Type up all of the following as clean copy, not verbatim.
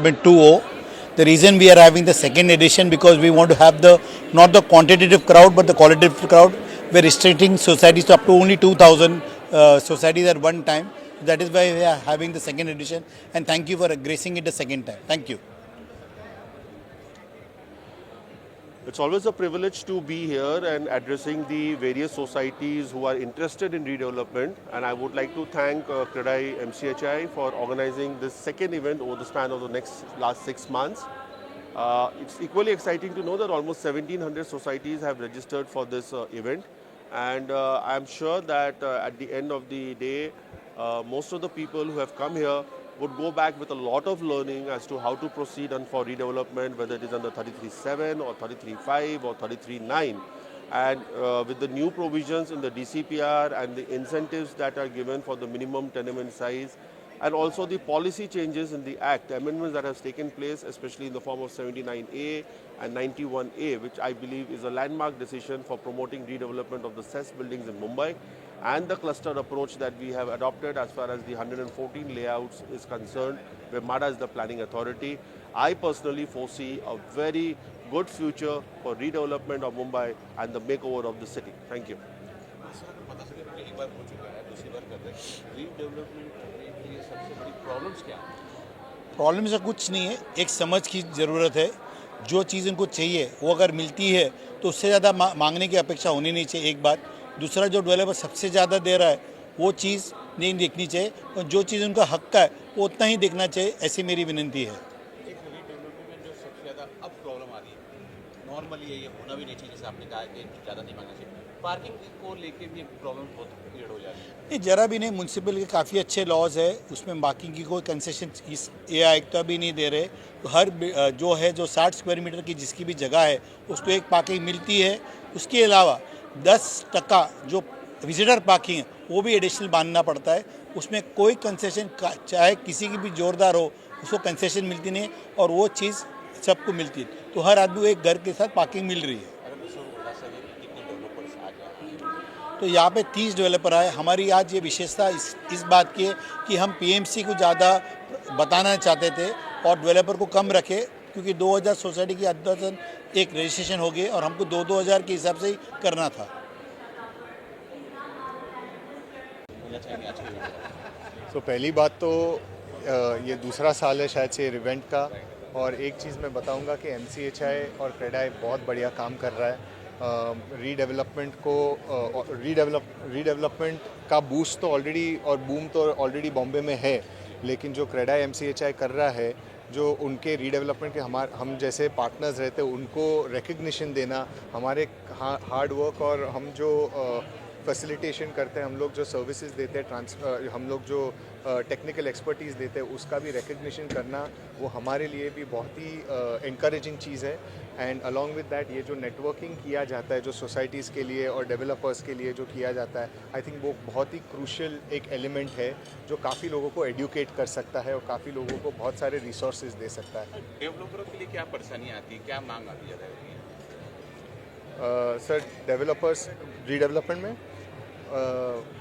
Development 2.0. The reason we are having the second edition because we want to have the not the quantitative crowd but the qualitative crowd. We're restricting societies to up to only 2,000 societies at one time. That is why we are having the second edition. And thank you for gracing it the second time. Thank you. It's always a privilege to be here and addressing the various societies who are interested in redevelopment. And I would like to thank CREDAI MCHI for organizing this second event over the span of the last 6 months. It's equally exciting to know that almost 1,700 societies have registered for this event. And I'm sure that at the end of the day, most of the people who have come here would go back with a lot of learning as to how to proceed on for redevelopment, whether it is under 33.7 or 33.5 or 33.9. And with the new provisions in the DCPR and the incentives that are given for the minimum tenement size, and also the policy changes in the Act, the amendments that have taken place, especially in the form of 79A and 91A, which I believe is a landmark decision for promoting redevelopment of the CES buildings in Mumbai, and the clustered approach that we have adopted as far as the 114 layouts is concerned, where MADA is the planning authority. I personally foresee a very good future for redevelopment of Mumbai and the makeover of the city. Thank you. Problem से कुछ नहीं है, एक समझ की ज़रूरत है. जो चीज़ उनको चाहिए वो अगर मिलती है तो उससे ज़्यादा मांगने की अपेक्षा होनी नहीं चाहिए. एक बात. दूसरा, जो डेवलपर सबसे ज़्यादा दे रहा है वो चीज़ नहीं देखनी चाहिए और जो चीज़ उनका हक का है वो उतना ही देखना चाहिए. ऐसी मेरी विनती है. एक रीडेवलपमेंट में जो सबसे ज़्यादा अब प्रॉब्लम आ रही है, नॉर्मली ये होना भी नहीं चाहिए, जैसे आपने कहा कि ज़्यादा नहीं मांगना चाहिए. पार्किंग को लेके भी प्रॉब्लम बहुत क्रिएट हो जा रही है. नहीं, ज़रा भी नहीं. म्यूनसिपल के काफ़ी अच्छे लॉज है, उसमें बाकी की कोई कंसेशन इस आयुक्त भी नहीं दे रहे. तो हर जो है जो 60 स्क्वायर मीटर की जिसकी भी जगह है उसको एक पार्किंग मिलती है. उसके अलावा 10% जो विजिटर पार्किंग है वो भी एडिशनल बांधना पड़ता है. उसमें कोई कंसेशन चाहे किसी की भी जोरदार हो उसको कंसेशन मिलती नहीं और वो चीज़ सबको मिलती है. तो हर आदमी को एक घर के साथ पार्किंग मिल रही है. तो यहाँ पे 30 डेवलपर आए. हमारी आज ये विशेषता इस बात की है कि हम पीएमसी को ज़्यादा बताना चाहते थे और डेवलपर को कम रखे, क्योंकि 2000 सोसाइटी की अद्यतन एक रजिस्ट्रेशन हो गई और हमको 2-2000 के हिसाब से ही करना था. तो पहली बात तो ये दूसरा साल है शायद से इवेंट का, और एक चीज़ मैं बताऊंगा कि MCHI और CREDAI बहुत बढ़िया काम कर रहा है. रीडेवलपमेंट का बूस्ट तो ऑलरेडी और बूम तो ऑलरेडी बॉम्बे में है, लेकिन जो CREDAI MCHI कर रहा है, जो उनके रीडेवलपमेंट के हम जैसे पार्टनर्स रहते हैं उनको रिकग्निशन देना, हमारे हार्ड वर्क और हम जो फैसिलिटेशन करते हैं, हम लोग जो सर्विसेज देते हैं, हम लोग जो टेक्निकल एक्सपर्टीज़ देते हैं, उसका भी रिकग्निशन करना वो हमारे लिए भी बहुत ही इनकरेजिंग चीज़ है. एंड अलॉन्ग विद दैट ये जो नेटवर्किंग किया जाता है जो सोसाइटीज़ के लिए और डेवलपर्स के लिए जो किया जाता है, आई थिंक वो बहुत ही क्रूशियल एक एलिमेंट है जो काफ़ी लोगों को एडुकेट कर सकता है और काफ़ी लोगों को बहुत सारे रिसोर्सेज दे सकता है. डेवलपरों के लिए क्या परेशानी आती है, क्या मांग आती है? सर डेवलपर्स रीडेवलपमेंट में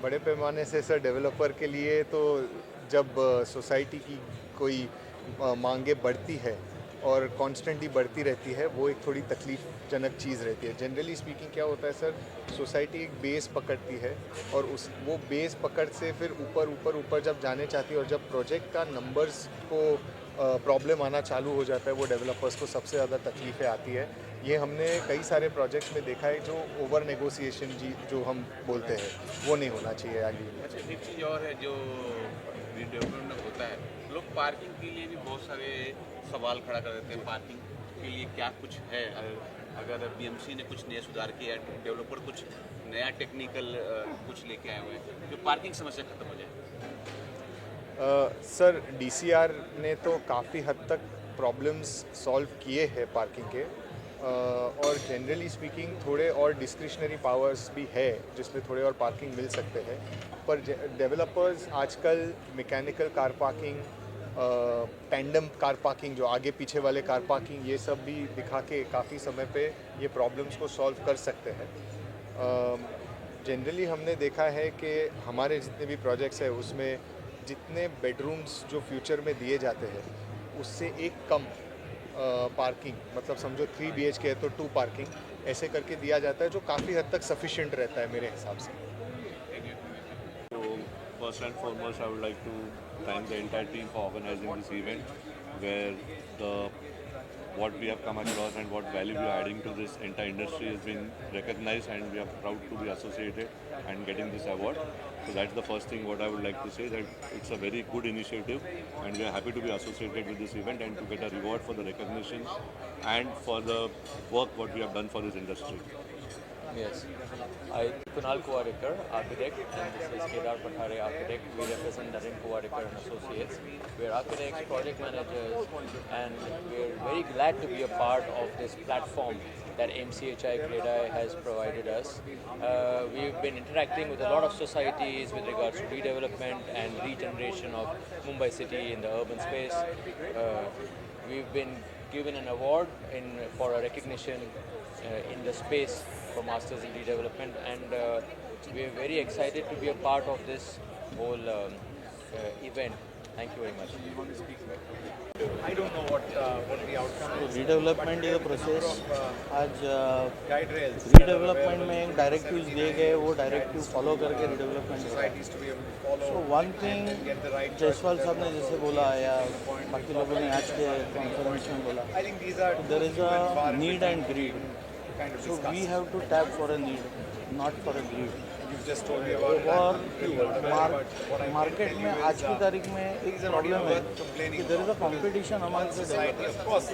बड़े पैमाने से सर डेवलपर के लिए तो जब सोसाइटी की कोई मांगे बढ़ती है और कॉन्स्टेंटली बढ़ती रहती है, वो एक थोड़ी तकलीफ़जनक चीज़ रहती है. जनरली स्पीकिंग क्या होता है सर, सोसाइटी एक बेस पकड़ती है और वो बेस पकड़ से फिर ऊपर जब जाने चाहती है और जब प्रोजेक्ट का नंबर्स को प्रॉब्लम आना चालू हो जाता है, वो डेवलपर्स को सबसे ज़्यादा तकलीफ़ें आती है. ये हमने कई सारे प्रोजेक्ट्स में देखा है. जो ओवर नेगोशिएशन जो हम बोलते हैं वो नहीं होना चाहिए आगे. अच्छा, एक चीज़ और है जो रीडेवलपमेंट होता है, लोग पार्किंग के लिए भी बहुत सारे सवाल खड़ा कर देते हैं. पार्किंग के लिए क्या कुछ है? अगर BMC ने कुछ नए सुधार किया, डेवलपर कुछ नया टेक्निकल कुछ लेके आए हुए हैं जो पार्किंग समस्या खत्म हो जाए. सर DCR ने तो काफ़ी हद तक प्रॉब्लम्स सॉल्व किए हैं पार्किंग के, और जनरली स्पीकिंग थोड़े और डिस्क्रिशनरी पावर्स भी है जिसमें थोड़े और पार्किंग मिल सकते हैं. पर डेवलपर्स आजकल mechanical car parking, tandem car parking, जो आगे पीछे वाले कार पार्किंग, ये सब भी दिखा के काफ़ी समय पे ये प्रॉब्लम्स को सॉल्व कर सकते हैं. जनरली हमने देखा है कि हमारे जितने भी प्रोजेक्ट्स हैं उसमें जितने बेडरूम्स जो फ्यूचर में दिए जाते हैं उससे एक कम पार्किंग, मतलब समझो 3 BHK है तो 2 पार्किंग ऐसे करके दिया जाता है, जो काफ़ी हद तक सफिशिएंट रहता है मेरे हिसाब से। So, first and foremost, I would like to thank the entire team for organizing this event, where the what we have come across and what value we are adding to this entire industry has been recognized, and we are proud to be associated and getting this award. So that's the first thing what I would like to say, that it's a very good initiative and we are happy to be associated with this event and to get a reward for the recognition and for the work what we have done for this industry. Yes. I, Kunal Kuwadekar, architect, and this is Kedar Pathare, architect. We represent Naren Kuwadekar and Associates. We're architects, project managers, and we're very glad to be a part of this platform that MCHI CREDAI has provided us. We've been interacting with a lot of societies with regards to redevelopment and regeneration of Mumbai city in the urban space. We've been given an award for a recognition in the space for Masters in Redevelopment, and we're very excited to be a part of this whole event. Thank you very much. I don't know what the outcome is. Redevelopment ये process आज Guide rails. Redevelopment में एक directives दिए गए, वो directive follow करके redevelopment होता है। Societies to be able to follow. So one thing get the right Jaiswal साहब ने जैसे बोला या बाकी लोगों ने आज के कॉन्फ्रेंस में बोला, I think these are there is far a in need and greed, kind of so discuss. We have to tap for a need not for a greed. You've just told me about और what I market में आज की तारीख में एक problem है कि there is a competition among the society, of course,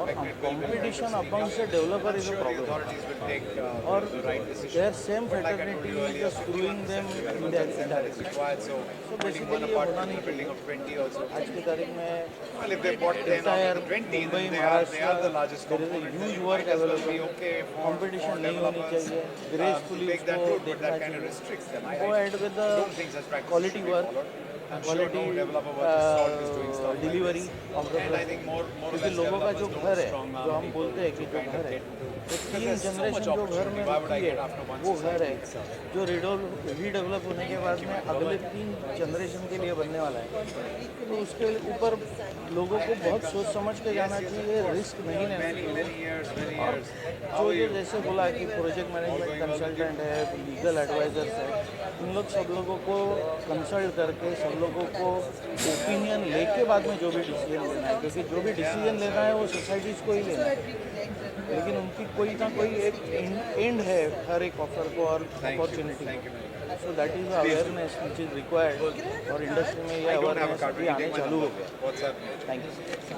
और कंपटीशन अमंग से developer is a problem, authorities will take और the right decision. their same fraternity is just screwing them in their direction. Required, so So building one basically ये होना apartment नहीं in a building of 20 also. आज की तारीख में Well, if they bought 10 out entire of the 20, Mumbai then they are the Maharashtra largest there is a component. huge Then work might as well be available, okay for competition नहीं होनी developers, चाहिए, gracefully take that उसको route, but देखना that kind of चाहिए। restricts them. Go ahead with the don't think such practices quality should be work, followed. I'm sure quality no developer worth his salt is doing stuff like delivery this. Of the And I think more or क्योंकि less लोगों का जो developers घर don't है, strong जो हम बोलते हैं कि जो घर है, वो तीन there's so जनरेशन much जो घर में opportunity. Why would I रुकी get है, after one वो घर है society? जो रीडेवलप होने के बाद में अगले 3 जनरेशन के लिए बनने वाला है। तो उसके ऊपर लोगों को बहुत सोच समझ के जाना चाहिए, रिस्क नहीं लेना चाहिए। Many years, many और years. जो जैसे बोला कि प्रोजेक्ट मैनेजमेंट कंसल्टेंट है, लीगल एडवाइजर्स है, इन लोग सब लोगों को कंसल्ट करके सब लोगों को ओपिनियन लेके बाद में जो भी डिसीजन लेना है, क्योंकि जो भी डिसीजन लेना है वो सोसाइटीज़ को ही लेना है, लेकिन उनकी कोई ना कोई एक एंड है हर एक ऑफर को और opportunity. So that is awareness which is required, और इंडस्ट्री में ये अवेयरनेस अभी आने चालू हो गया। What's happening? Thank you.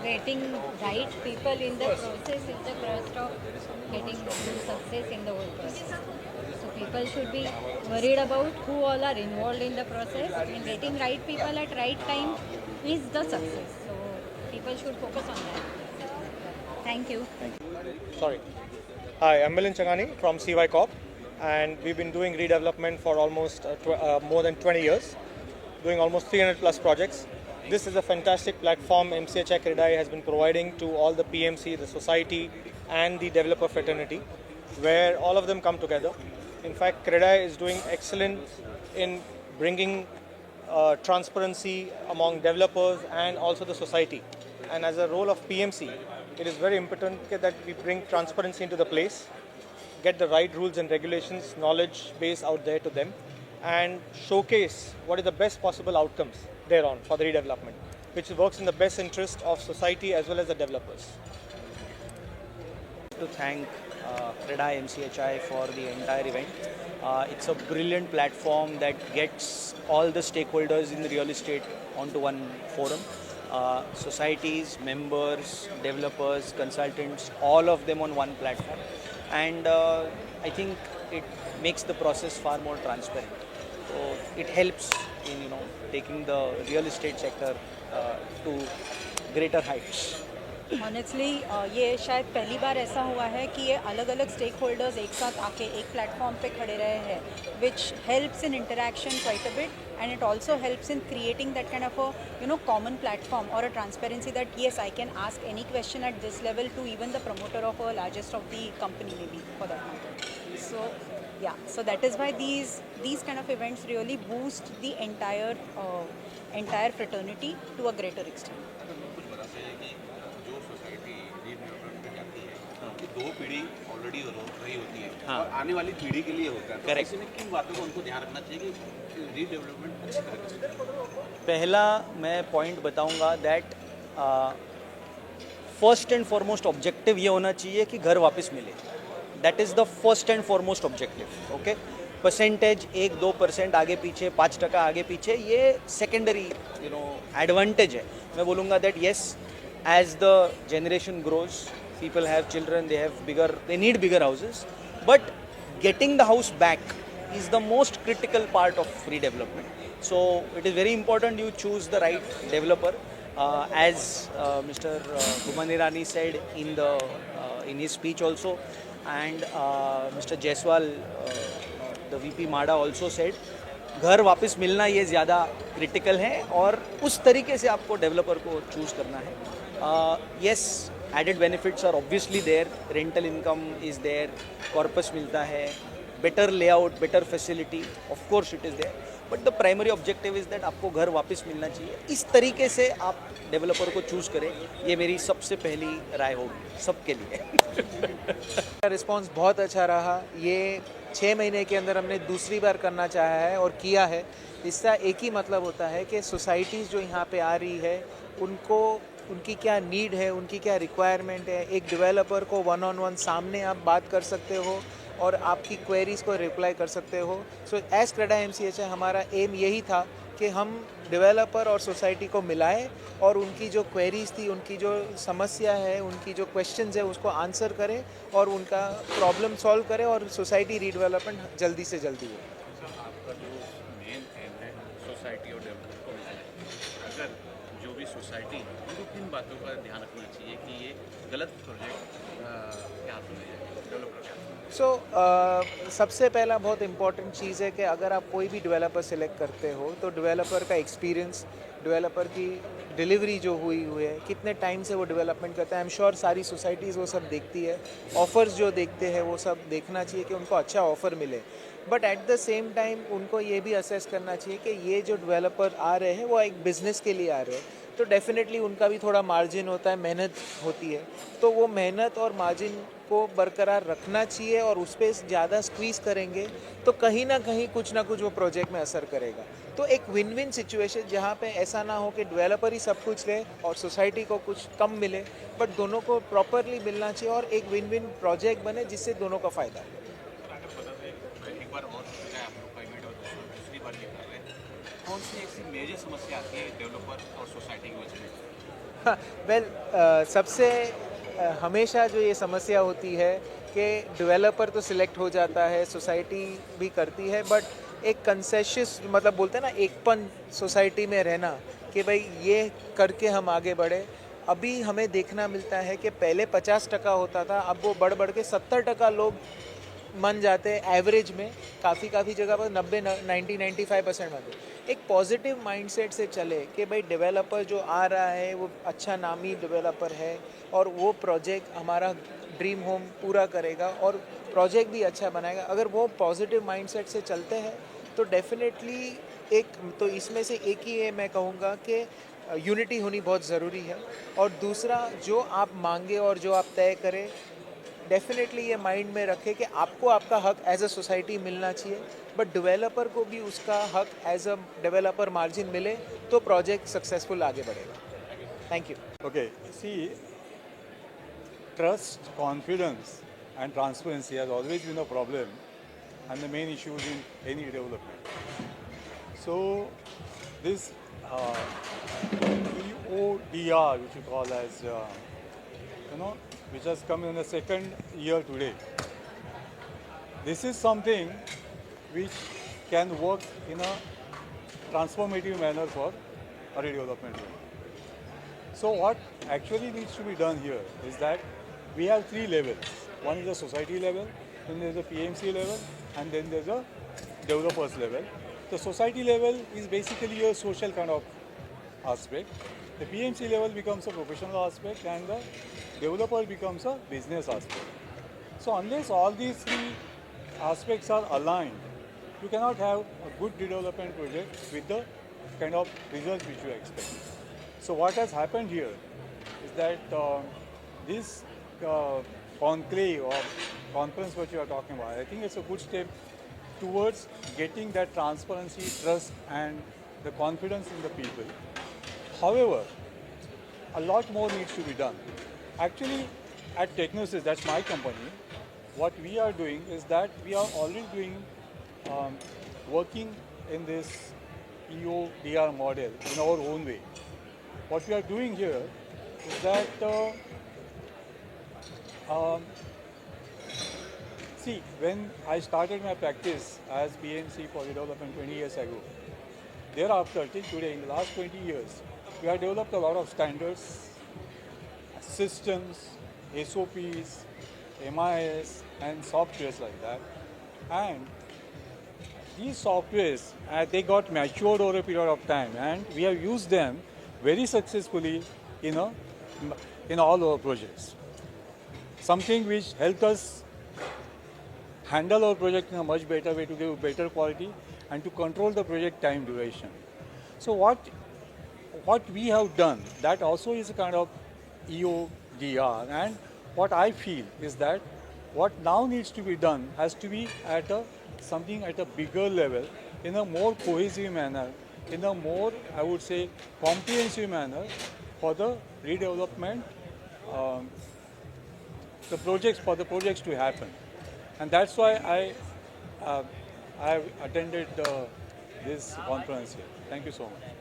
Getting right people in the process is the crust of getting success in the whole process. So people should be worried about who all are involved in the process, and getting right people at right time is the success. So people should focus on that. Thank you. Sorry. Hi, I'm Milind Changani from CY Corp, and we've been doing redevelopment for almost more than 20 years, doing almost 300 plus projects. This is a fantastic platform MCHI CREDAI has been providing to all the PMC, the society and the developer fraternity, where all of them come together. In fact, CREDAI is doing excellent in bringing transparency among developers and also the society. And as a role of PMC, it is very important that we bring transparency into the place, get the right rules and regulations, knowledge base out there to them, and showcase what is the best possible outcomes thereon for the redevelopment, which works in the best interest of society as well as the developers. To thank CREDAI MCHI for the entire event. It's a brilliant platform that gets all the stakeholders in the real estate onto one forum. Societies, members, developers, consultants, all of them on one platform. And I think it makes the process far more transparent. So it helps in taking the real estate sector to greater heights. Honestly ये शायद पहली बार ऐसा हुआ है कि ये अलग अलग स्टेक होल्डर्स एक साथ आके एक प्लेटफॉर्म पे खड़े रहे हैं, which helps in interaction quite a bit, and it also helps in creating that kind of a common platform और a transparency that yes I can ask any question at this level to even the promoter of a largest of the company may be for that matter. So yeah, so that is why these kind of events really boost the entire fraternity to a greater extent. जैसे कि जो society redevelopment में जाती है कि दो पीढ़ी already रही होती है हाँ। और आने वाली पीढ़ी के लिए होता है, तो Correct. ऐसे में किन बातों को उनको ध्यान रखना चाहिए कि रीडेवलपमेंट अच्छी तरीके से? पहला मैं पॉइंट बताऊंगा that first and foremost objective ये होना चाहिए कि घर वापस मिले. That is the first and foremost objective. Okay, percentage 1-2% आगे पीछे, 5% आगे पीछे, ये सेकेंडरी एडवांटेज है. मैं बोलूँगा that yes, as the generation grows, people have children, they need bigger houses, but getting the house back is the most critical part of redevelopment. So it is very important you choose the right developer. As Mr. Gumanirani said in his speech also, and Mr. Jaiswal, the VP MADA also said, घर वापस मिलना ये ज़्यादा critical है और उस तरीके से आपको डेवलपर को चूज़ करना है. Yes, added benefits are obviously there. Rental income is there. Corpus मिलता है. Better layout, better facility. Of course it is there. But the primary objective is that आपको घर वापस मिलना चाहिए. इस तरीके से आप डेवलपर को चूज़ करें. ये मेरी सबसे पहली राय होगी सबके लिए. रिस्पांस बहुत अच्छा रहा. ये 6 महीने के अंदर हमने दूसरी बार करना चाहा है और किया है. इसका एक ही मतलब होता है कि सोसाइटीज़ जो यहाँ पे आ रही है उनकी क्या नीड है, उनकी क्या रिक्वायरमेंट है. एक डेवलपर को 1-on-1 सामने आप बात कर सकते हो और आपकी क्वेरीज़ को रिप्लाई कर सकते हो. सो एज क्रेडा MCHI हमारा एम यही था कि हम डेवलपर और सोसाइटी को मिलाएं और उनकी जो क्वेरीज़ थी, उनकी जो समस्या है, उनकी जो क्वेश्चंस है उसको आंसर करें और उनका प्रॉब्लम सॉल्व करें और सोसाइटी रीडेवलपमेंट जल्दी से जल्दी हो. आपका जो मेन एम है सोसाइटी और डेवलपर को मिलाना, अगर जो भी सोसाइटी उनको किन बातों का ध्यान रखना चाहिए कि ये गलत प्रोजेक्ट क्या डेवलपर क्या? सो सबसे पहला बहुत इम्पॉर्टेंट चीज़ है कि अगर आप कोई भी डेवलपर सेलेक्ट करते हो तो डेवलपर का एक्सपीरियंस, डेवलपर की डिलीवरी जो हुई है, कितने टाइम से वो डेवलपमेंट करता है. आई एम श्योर सारी सोसाइटीज़ वो सब देखती है. ऑफ़र्स जो देखते हैं वो सब देखना चाहिए कि उनको अच्छा ऑफ़र मिले. But at the same time उनको ये भी असेस करना चाहिए कि ये जो डेवलपर आ रहे हैं वो एक बिज़नेस के लिए आ रहे हैं, तो डेफिनेटली उनका भी थोड़ा मार्जिन होता है, मेहनत होती है. तो वो मेहनत और मार्जिन को बरकरार रखना चाहिए और उस पर ज़्यादा स्क्वीज़ करेंगे तो कहीं ना कहीं कुछ ना कुछ वो प्रोजेक्ट में असर करेगा. तो एक विन विन सिचुएशन जहाँ पे ऐसा ना हो कि डेवलपर ही सब कुछ ले और सोसाइटी को कुछ कम मिले, बट दोनों को प्रॉपरली मिलना चाहिए और एक विन विन प्रोजेक्ट बने जिससे दोनों का फ़ायदा हो. एक बार और आप लोग का इवेंट और दूसरी बार ये कर रहे हैं, कौन सी ऐसी मेजर समस्या आती है डेवलपर और सोसाइटी के बीच में? वेल, सबसे हमेशा जो ये समस्या होती है कि डेवलपर तो सिलेक्ट हो जाता है, सोसाइटी भी करती है, बट एक कंसेशस मतलब बोलते हैं ना, एकपन सोसाइटी में रहना कि भाई ये करके हम आगे बढ़े. अभी हमें देखना मिलता है कि पहले 50% होता था, अब वो बढ़ के 70% लोग मन जाते हैं एवरेज में. काफ़ी जगह पर 90-95% में एक पॉजिटिव माइंडसेट से चले कि भाई डेवलपर जो आ रहा है वो अच्छा नामी डेवलपर है और वो प्रोजेक्ट हमारा ड्रीम होम पूरा करेगा और प्रोजेक्ट भी अच्छा बनाएगा. अगर वो पॉजिटिव माइंडसेट से चलते हैं तो डेफिनेटली तो इसमें से एक ही है, मैं कहूँगा कि यूनिटी होनी बहुत ज़रूरी है. और दूसरा, जो आप मांगे और जो आप तय करें, डेफिनेटली ये माइंड में रखें कि आपको आपका हक एज अ सोसाइटी मिलना चाहिए, बट डेवलपर को भी उसका हक एज अ डेवलपर मार्जिन मिले तो प्रोजेक्ट सक्सेसफुल आगे बढ़ेगा. Thank you. Okay, see, trust, confidence and transparency has always been a problem and the main issues in any development. So this EODR, which you call as, which has come in the second year today, this is something which can work in a transformative manner for a redevelopment. So what actually needs to be done here is that we have 3 levels. One is the society level, then there's a PMC level, and then there's a developers level. The society level is basically a social kind of aspect. The PMC level becomes a professional aspect, and the developer becomes a business aspect. So unless all these 3 aspects are aligned, you cannot have a good development project with the kind of results which you expect. So what has happened here is that this conclave or conference what you are talking about, I think it's a good step towards getting that transparency, trust, and the confidence in the people. However, a lot more needs to be done. Actually, at Technosys, that's my company, what we are doing is that we are already doing working in this EODR model in our own way. What we are doing here is that see, when I started my practice as BMC for redevelopment 20 years ago, thereafter till today, in the last 20 years, we have developed a lot of standards, systems, SOPs, MIS, and softwares like that. And these softwares, they got matured over a period of time, and we have used them very successfully in all our projects. Something which helped us handle our project in a much better way to give better quality and to control the project time duration. So what we have done, that also is a kind of EODR, and what I feel is that what now needs to be done has to be at something at a bigger level, in a more cohesive manner, in a more, I would say, comprehensive manner for the redevelopment, the projects to happen. And that's why I have attended this conference here. Thank you so much.